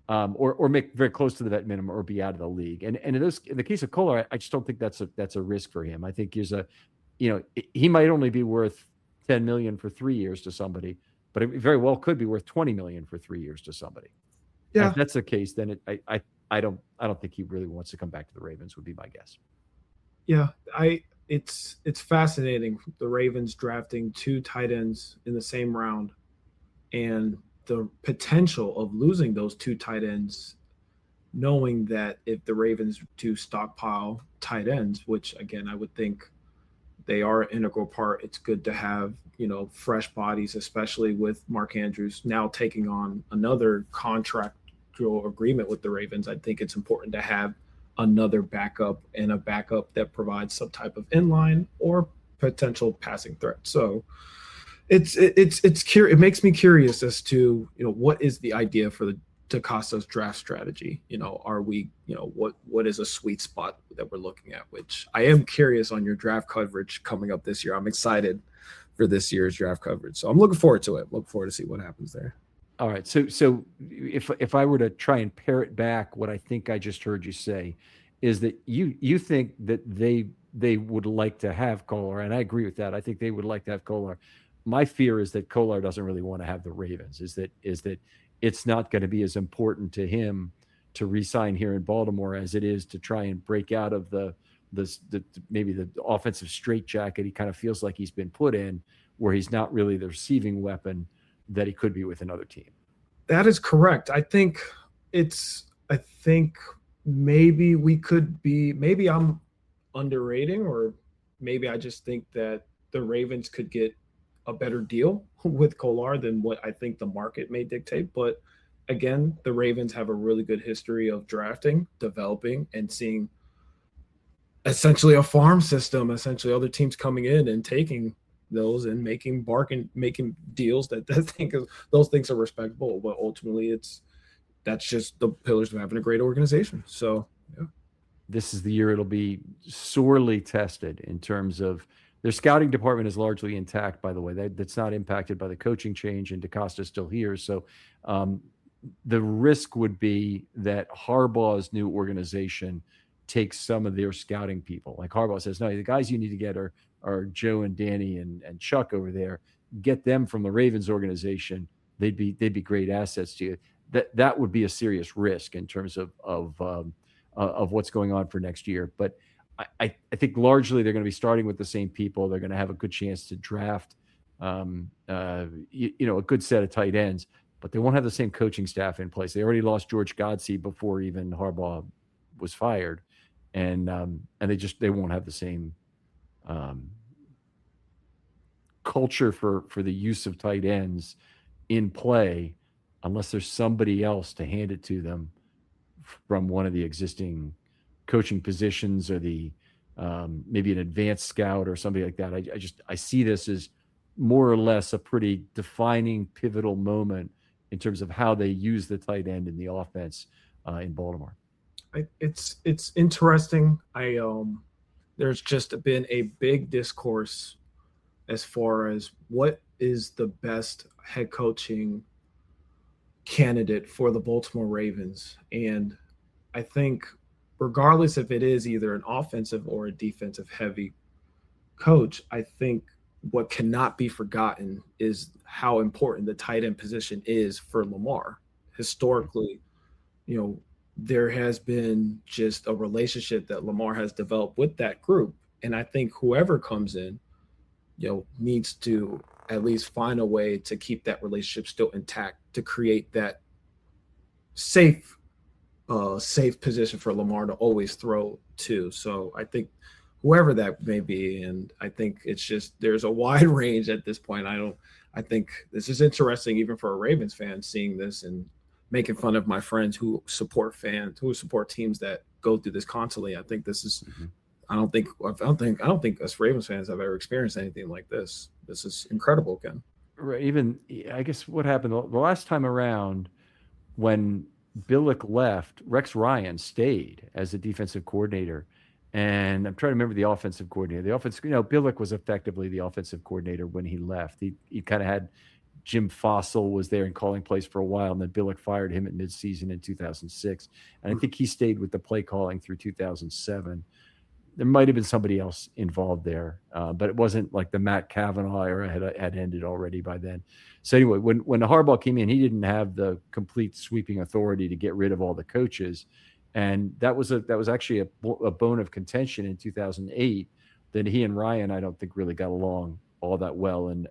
or make very close to the vet minimum or be out of the league. And in the case of Kolar, I just don't think that's a risk for him. I think he might only be worth $10 million for 3 years to somebody, but it very well could be worth $20 million for 3 years to somebody. Yeah, if that's the case, then I don't think he really wants to come back to the Ravens, would be my guess. Yeah, it's fascinating. The Ravens drafting 2 tight ends in the same round, and the potential of losing those 2 tight ends, knowing that if the Ravens do stockpile tight ends, which again I would think they are an integral part, it's good to have fresh bodies, especially with Mark Andrews now taking on another contractual agreement with the Ravens. I think it's important to have another backup, and a backup that provides some type of inline or potential passing threat. So it's curious. It makes me curious as to what is the idea for the DaCosta's draft strategy. Are we what is a sweet spot that we're looking at? Which I am curious on your draft coverage coming up this year. I'm excited for this year's draft coverage, so I'm looking forward to it. Look forward to see what happens there. All right. So if I were to try and pare it back, what I think I just heard you say is that you think that they would like to have Kolar, and I agree with that. I think they would like to have Kolar. My fear is that Kolar doesn't really want to have the Ravens. Is that it's not going to be as important to him to re-sign here in Baltimore as it is to try and break out of the maybe the offensive straitjacket he kind of feels like he's been put in, where he's not really the receiving weapon that he could be with another team. That is correct. I think maybe we could be, maybe I'm underrating, or maybe I just think that the Ravens could get a better deal with Kolar than what I think the market may dictate. But again, the Ravens have a really good history of drafting, developing, and seeing essentially a farm system, essentially other teams coming in and taking those and making deals that those things are respectable. But ultimately that's just the pillars of having a great organization. So yeah. This is the year it'll be sorely tested in terms of their scouting department is largely intact, by the way. That's not impacted by the coaching change, and DaCosta's still here. So the risk would be that Harbaugh's new organization takes some of their scouting people. Like Harbaugh says, no, the guys you need to get are Joe and Danny and Chuck over there. Get them from the Ravens organization. They'd be great assets to you. That would be a serious risk in terms of what's going on for next year. But I think largely they're going to be starting with the same people. They're going to have a good chance to draft, a good set of tight ends, but they won't have the same coaching staff in place. They already lost George Godsey before even Harbaugh was fired, and they won't have the same culture for the use of tight ends in play unless there's somebody else to hand it to them from one of the existing coaching positions or the maybe an advanced scout or somebody like that. I see this as more or less a pretty defining pivotal moment in terms of how they use the tight end in the offense in Baltimore. It's interesting. There's just been a big discourse as far as what is the best head coaching candidate for the Baltimore Ravens. And I think regardless if it is either an offensive or a defensive heavy coach, I think what cannot be forgotten is how important the tight end position is for Lamar. Historically, there has been just a relationship that Lamar has developed with that group. And I think whoever comes in, needs to at least find a way to keep that relationship still intact, to create that safe position for Lamar to always throw to. So I think whoever that may be, and I think it's just there's a wide range at this point. I think this is interesting even for a Ravens fan seeing this and making fun of my friends who support teams that go through this constantly. I think this is I don't think us Ravens fans have ever experienced anything like this. This is incredible, Ken. Right. Even I guess what happened the last time around when Billick left, Rex Ryan stayed as a defensive coordinator. And I'm trying to remember the offensive coordinator. Billick was effectively the offensive coordinator when he left. He kind of had Jim Fossil was there in calling plays for a while, and then Billick fired him at midseason in 2006. And I think he stayed with the play calling through 2007. There might have been somebody else involved there, but it wasn't like the Matt Kavanaugh era had ended already by then. So anyway, when Harbaugh came in, he didn't have the complete sweeping authority to get rid of all the coaches, and that was actually a bone of contention in 2008. That he and Ryan, I don't think, really got along all that well, and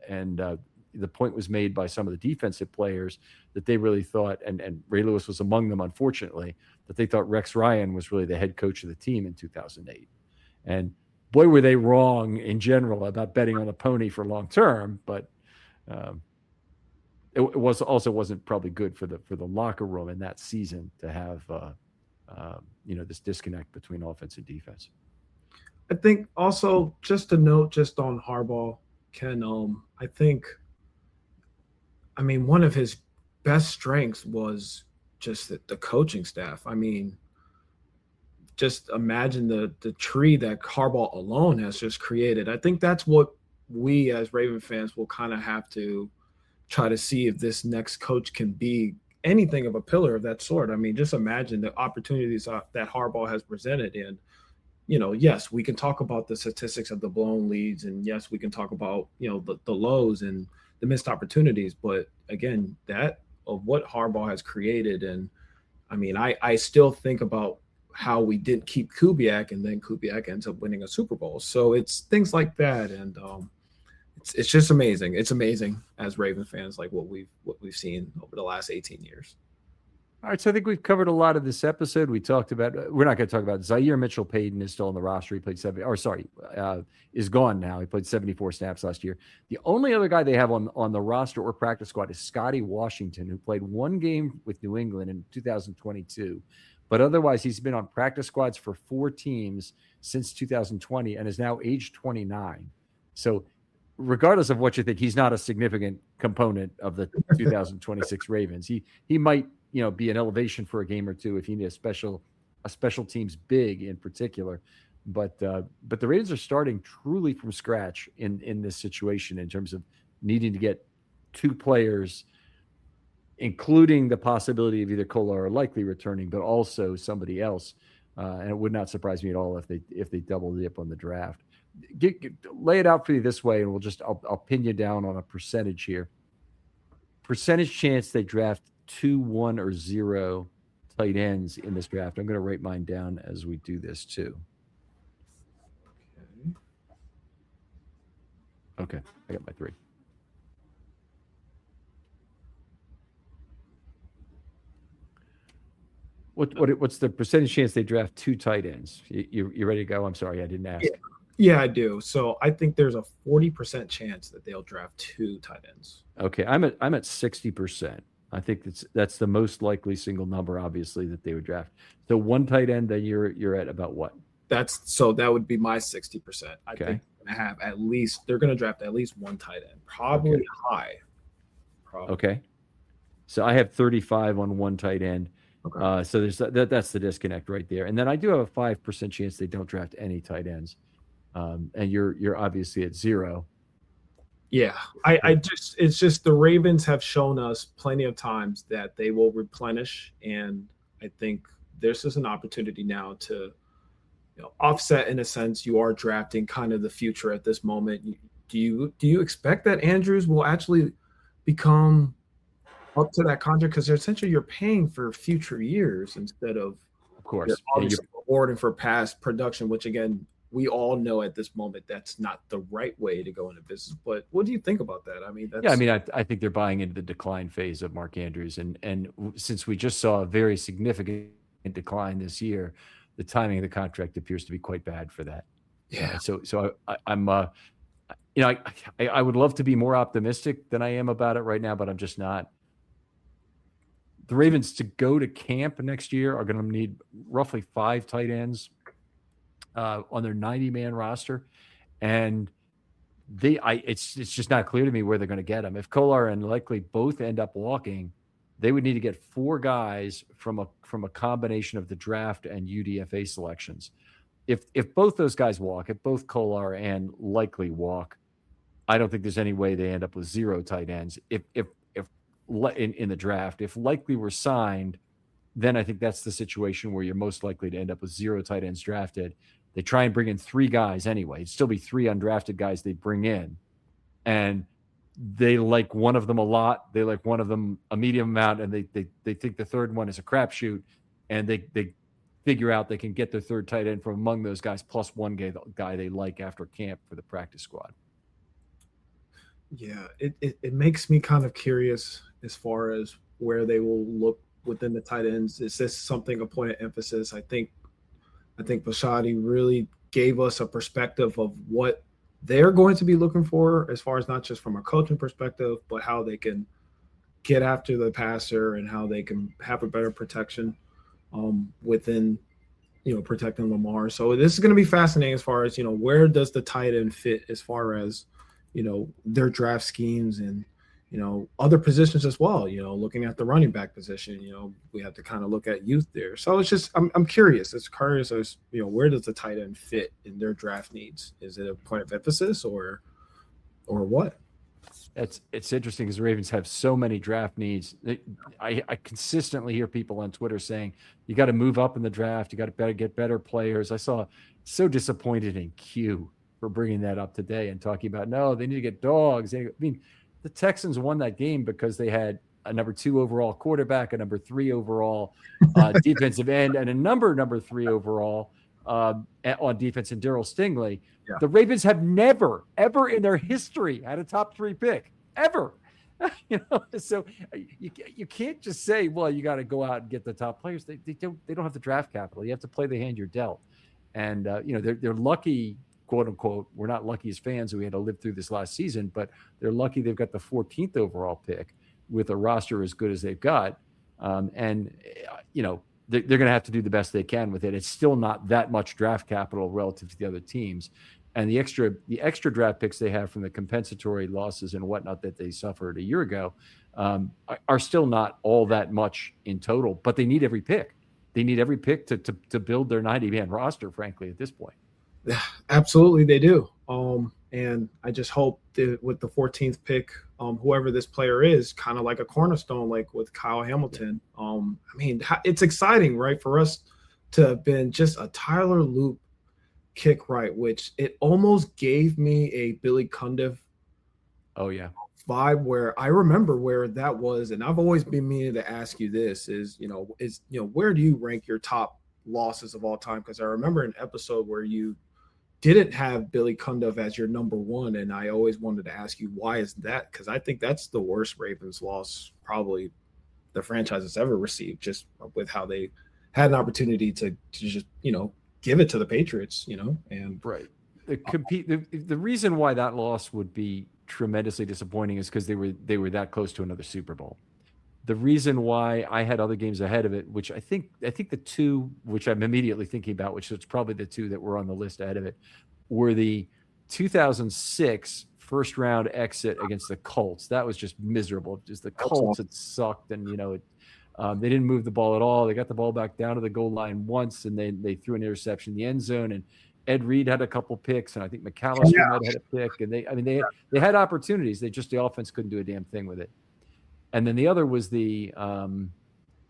the point was made by some of the defensive players that they really thought, and Ray Lewis was among them, unfortunately, that they thought Rex Ryan was really the head coach of the team in 2008. And boy, were they wrong in general about betting on the pony for long term, but it wasn't probably good for the locker room in that season to have this disconnect between offense and defense. I think also just to note, just on Harbaugh, Ken, one of his best strengths was just the coaching staff. Just imagine the tree that Harbaugh alone has just created. I think that's what we as Raven fans will kind of have to try to see if this next coach can be anything of a pillar of that sort. Just imagine the opportunities that Harbaugh has presented. And, yes, we can talk about the statistics of the blown leads. And yes, we can talk about, the lows and the missed opportunities. But again, that of what Harbaugh has created. And I still think about how we didn't keep Kubiak, and then Kubiak ends up winning a Super Bowl. So it's things like that, and it's just amazing. It's amazing as Raven fans, like what we've seen over the last 18 years. All right, so I think we've covered a lot of this episode. We talked about we're not going to talk about Zaire Mitchell-Payton is still on the roster. He played is gone now. He played 74 snaps last year. The only other guy they have on the roster or practice squad is Scotty Washington, who played one game with New England in 2022. But otherwise, he's been on practice squads for 4 teams since 2020 and is now age 29. So regardless of what you think, he's not a significant component of the 2026 Ravens. He might, be an elevation for a game or two if you need a special teams big in particular. But the Ravens are starting truly from scratch in this situation in terms of needing to get 2 players, including the possibility of either Kolar or likely returning, but also somebody else and it would not surprise me at all if they double dip on the draft. Lay it out for you this way, and I'll pin you down on a percentage here. Percentage chance they draft 2, 1, or 0 tight ends in this draft. I'm going to write mine down as we do this too. Okay, I got my 3. What's the percentage chance they draft 2 tight ends? You ready to go? I'm sorry, I didn't ask. Yeah, I do. So I think there's a 40% chance that they'll draft 2 tight ends. Okay, I'm at 60%. I think that's the most likely single number, obviously, that they would draft. So 1 tight end, then you're at about what? That would be my 60%. I think they're going to draft at least 1 tight end, probably high. Probably. Okay, so I have 35 on 1 tight end. Okay. So that's the disconnect right there. And then I do have a 5% chance they don't draft any tight ends. And you're obviously at 0. Yeah, it's just the Ravens have shown us plenty of times that they will replenish, and I think this is an opportunity now to, offset in a sense. You are drafting kind of the future at this moment. Do you expect that Andrews will actually become up to that contract, because essentially you're paying for future years instead of course, obviously rewarding for past production, which again, we all know at this moment that's not the right way to go into business. But what do you think about that? I mean, I think they're buying into the decline phase of Mark Andrews, and since we just saw a very significant decline this year, the timing of the contract appears to be quite bad for that. Yeah. So I'm I would love to be more optimistic than I am about it right now, but I'm just not. The Ravens, to go to camp next year, are going to need roughly 5 tight ends on their 90-man roster, and it's just not clear to me where they're going to get them. If Kolar and Likely both end up walking, they would need to get 4 guys from a combination of the draft and UDFA selections. If both those guys walk, if both Kolar and Likely walk, I don't think there's any way they end up with 0 tight ends. If in the draft, if Likely were signed, then I think that's the situation where you're most likely to end up with 0 tight ends drafted. They try and bring in 3 guys anyway. It'd still be 3 undrafted guys they bring in, and they like one of them a lot. They like one of them a medium amount, and they think the third one is a crapshoot, and they figure out they can get their 3rd tight end from among those guys plus 1 guy they like after camp for the practice squad. Yeah, it makes me kind of curious as far as where they will look within the tight ends. Is this something, a point of emphasis? I think Filmstudy really gave us a perspective of what they're going to be looking for, as far as not just from a coaching perspective, but how they can get after the passer and how they can have a better protection within, protecting Lamar. So this is going to be fascinating as far as, where does the tight end fit as far as, their draft schemes and, other positions as well. Looking at the running back position, we have to kind of look at youth there. So it's just, I'm curious. It's curious as, where does the tight end fit in their draft needs? Is it a point of emphasis or what? It's interesting because the Ravens have so many draft needs. I consistently hear people on Twitter saying, you got to move up in the draft. You got to get better players. I saw so disappointed in Q for bringing that up today and talking about, no, they need to get dogs. The Texans won that game because they had a number 2 overall quarterback, a number 3 overall defensive end, and a number 3 overall on defense in Darryl Stingley. Yeah. The Ravens have never, ever in their history had a top 3 pick, ever. So you can't just say, well, you got to go out and get the top players. They don't have the draft capital. You have to play the hand you're dealt. And they're lucky, quote unquote. We're not lucky as fans who had to live through this last season, but they're lucky they've got the 14th overall pick with a roster as good as they've got. They're going to have to do the best they can with it. It's still not that much draft capital relative to the other teams. And the extra draft picks they have from the compensatory losses and whatnot that they suffered a year ago are still not all that much in total, but they need every pick. They need every pick to build their 90-man roster, frankly, at this point. Yeah, absolutely they do. And I just hope that with the 14th pick, whoever this player is, kind of like a cornerstone, like with Kyle Hamilton. It's exciting, right, for us to have been just a Tyler Loop kick right, which it almost gave me a Billy Cundiff Oh yeah. vibe, where I remember where that was. And I've always been meaning to ask you this is, where do you rank your top losses of all time? Because I remember an episode where you didn't have Billy Cundiff as your number one. And I always wanted to ask you, why is that? Because I think that's the worst Ravens loss probably the franchise has ever received, just with how they had an opportunity to just, give it to the Patriots, and Right. The reason why that loss would be tremendously disappointing is because they were that close to another Super Bowl. The reason why I had other games ahead of it, which I think the two which I'm immediately thinking about, which is probably the two that were on the list ahead of it, were the 2006 first round exit against the Colts. That was just miserable. Just the Colts had sucked, and they didn't move the ball at all. They got the ball back down to the goal line once, and they threw an interception in the end zone. And Ed Reed had a couple picks, and I think McAllister might have had a pick. And they had opportunities. The offense couldn't do a damn thing with it. And then the other was the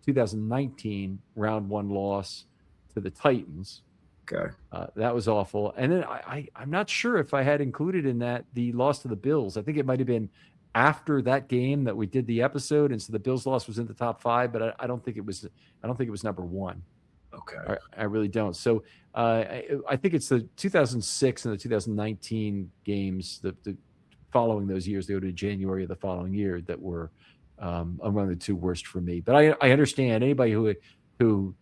2019 round one loss to the Titans. Okay. That was awful. And then I'm not sure if I had included in that the loss to the Bills. I think it might have been after that game that we did the episode, and so the Bills loss was in the top 5, but I don't think it was number 1. Okay. I really don't. So I think it's the 2006 and the 2019 games, the following those years, they go to January of the following year, that were among the two worst for me. But I understand anybody who the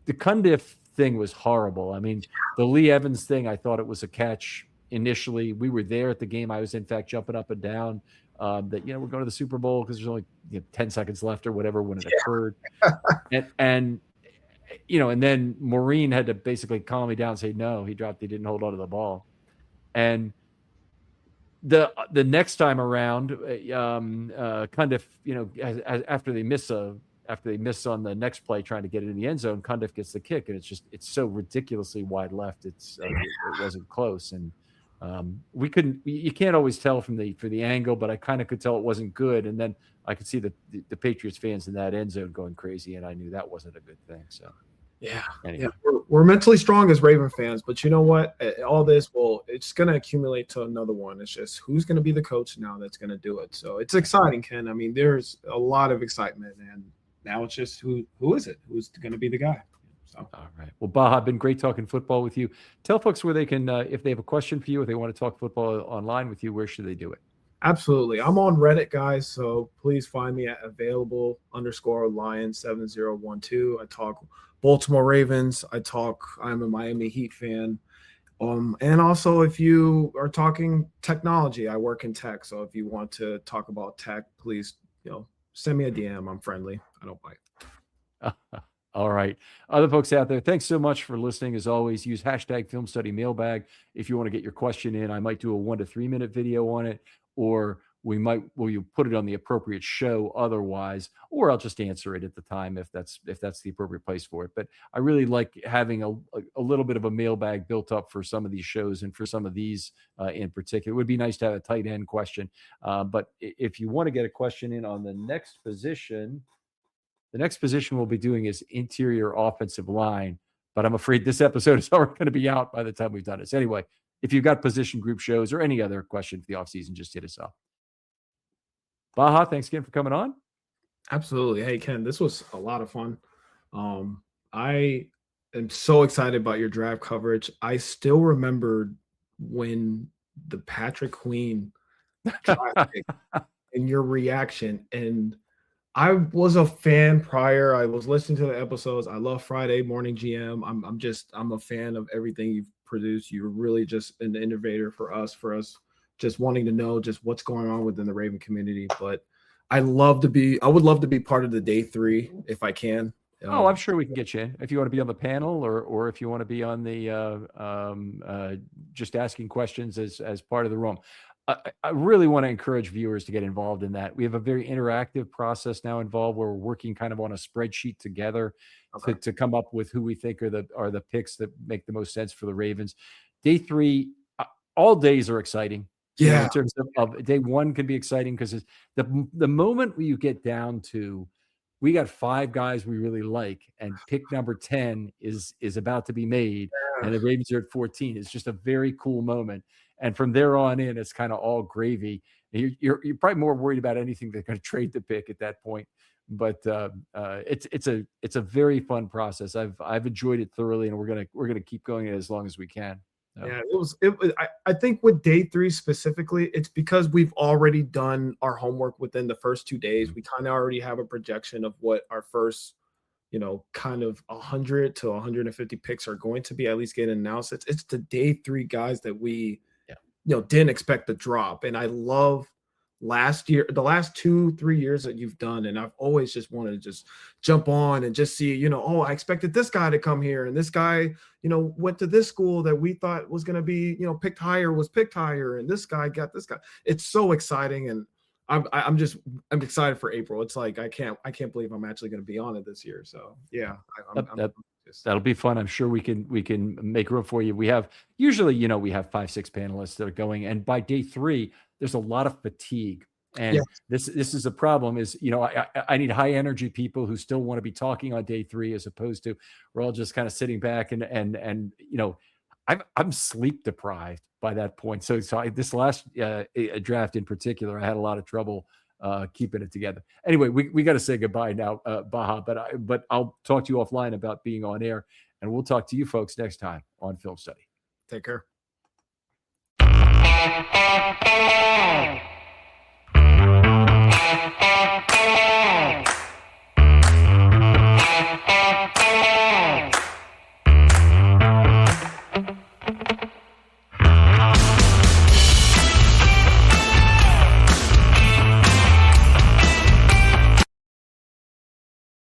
Cundiff thing was horrible. I mean, the Lee Evans thing, I thought it was a catch initially. We were there at the game. I was in fact jumping up and down that we're going to the Super Bowl because there's only 10 seconds left or whatever when it occurred. and then Maureen had to basically calm me down and say, no, he didn't hold on to the ball. And the next time around, Cundiff, after they miss on the next play trying to get it in the end zone, Cundiff gets the kick, and it's so ridiculously wide left. It wasn't close, and you can't always tell from the angle, but I kind of could tell it wasn't good. And then I could see the Patriots fans in that end zone going crazy, and I knew that wasn't a good thing. So anyway. We're mentally strong as Raven fans, but you know what? All this, it's going to accumulate to another one. It's just who's going to be the coach now that's going to do it. So it's exciting, Ken. I mean, there's a lot of excitement, and now it's just who is it? Who's going to be the guy? So. All right. Well, Baha, been great talking football with you. Tell folks where they can, if they have a question for you, if they want to talk football online with you, where should they do it? Absolutely. I'm on Reddit, guys, so please find me at available_Lion7012. I talk Baltimore Ravens. I'm a Miami Heat fan. And also, if you are talking technology, I work in tech. So if you want to talk about tech, please, send me a DM. I'm friendly. I don't bite. All right. Other folks out there, thanks so much for listening. As always, use #FilmStudyMailbag if you want to get your question in. I might do a 1 to 3 minute video on it, or you put it on the appropriate show otherwise, or I'll just answer it at the time if that's the appropriate place for it. But I really like having a little bit of a mailbag built up for some of these shows, and for some of these in particular. It would be nice to have a tight end question. But if you want to get a question in on the next position we'll be doing is interior offensive line. But I'm afraid this episode is already going to be out by the time we've done it. So anyway, if you've got position group shows or any other question for the offseason, just hit us up. Baha, thanks again for coming on. Absolutely. Hey, Ken, this was a lot of fun. I am so excited about your draft coverage. I still remember when the Patrick Queen draft pick and your reaction. And I was a fan prior. I was listening to the episodes. I love Friday Morning GM. I'm a fan of everything you've produced. You're really just an innovator for us just wanting to know just what's going on within the Raven community. But I would love to be part of the day 3 if I can. I'm sure we can get you in if you want to be on the panel, or if you want to be on the just asking questions as part of the room. I really want to encourage viewers to get involved in that. We have a very interactive process now involved, where we're working kind of on a spreadsheet together to come up with who we think are the picks that make the most sense for the Ravens. Day 3, all days are exciting. Yeah. In terms of day 1 can be exciting because the moment you get down to we got 5 guys we really like, and pick number 10 is about to be made, and the Ravens are at 14. It's just a very cool moment. And from there on in, it's kind of all gravy. You're probably more worried about anything they're going to trade the pick at that point. But it's a very fun process. I've enjoyed it thoroughly, and we're gonna keep going as long as we can. So. Yeah, I think with day 3 specifically, it's because we've already done our homework within the first 2 days. We kind of already have a projection of what our first, kind of 100 to 150 picks are going to be, at least getting announced. It's the day 3 guys that we, didn't expect to drop. And I love the last 2-3 years that you've done. And I've always just wanted to just jump on and just see, I expected this guy to come here, and this guy, went to this school that we thought was going to be, picked higher, and this guy got this guy. It's so exciting. And I'm excited for April. It's like, I can't believe I'm actually going to be on it this year. So yeah, that'll be fun. I'm sure we can make room for you. We have usually, we have 5-6 panelists that are going, and by day 3, there's a lot of fatigue. And this is a problem is, I need high energy people who still want to be talking on day 3, as opposed to we're all just kind of sitting back and I'm sleep deprived by that point. So this last draft in particular, I had a lot of trouble keeping it together. Anyway, we got to say goodbye now, Baha, but I'll talk to you offline about being on air, and we'll talk to you folks next time on Film Study. Take care.